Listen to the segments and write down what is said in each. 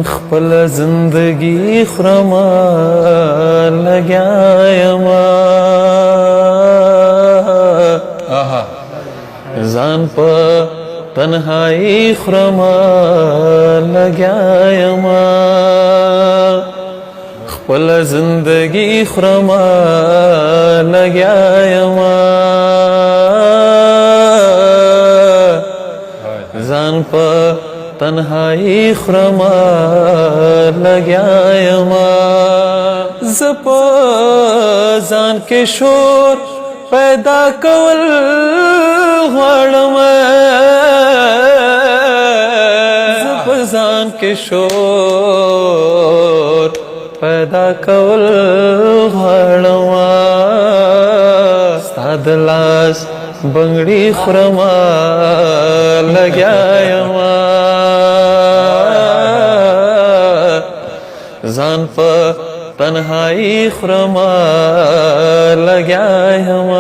خپل زندگی خرما لګیا یم ځان په تنهایی خرما لګیا یم خپل زندگی خرما لګیا یم ځان په تنهایی خرما لګیا یم زه په ځان کې شور پیدا کول غواړم زه په ځان کې شور پیدا کول غواړم ستا د لاس بنګړي خورم لګیا یم ځان په تنهایی خورم لګیا یم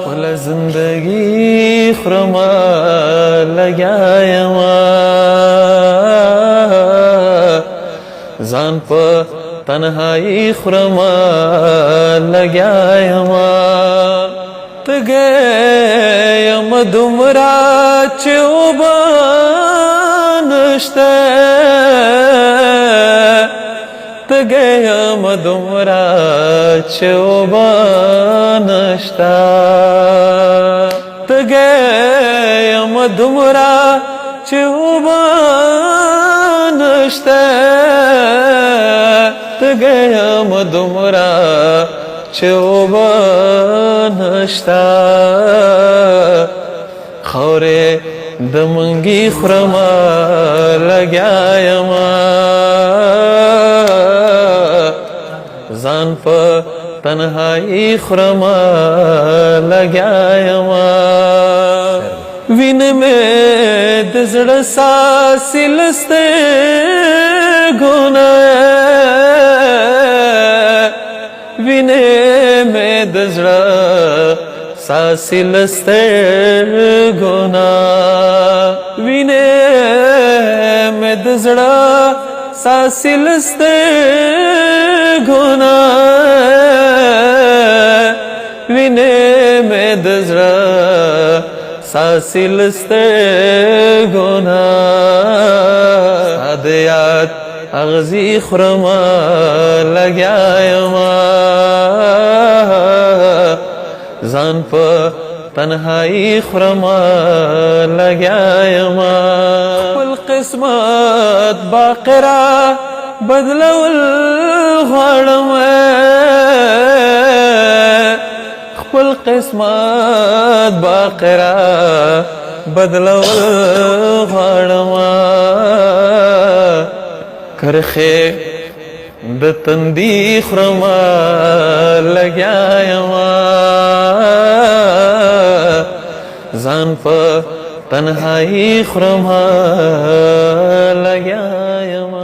خپل زندگی خورم لګیا یم ځان په تنهایی خورم لګیا یم تږی یم دومره چې اوبه نشته تږی یم دومره چې اوبه نشته تږی یم دومره چې اوبه نشته تږی یم دومره چې اوبه نشته خاورې د منګي خورم لګیا یم ځان په تنهایی خورم لګیا یم وینې مې د زړه ساسې له سترګو نه وینې مې د زړه ساسې له سترګو نه وینې مې د زړه ساسې له سترګو نه وینې مې د زړه ساسې له سترګو نه ستا د یاد اغزي خورم لګیا یم ځان په تنهایی خورم لګیا یم خپل قسمت باقرا بدلول غواړم خپل قسمت باقرا بدلول غواړم کرخه د تندي خرم لګیا یم ځان په تنهایی خرم لګیا یم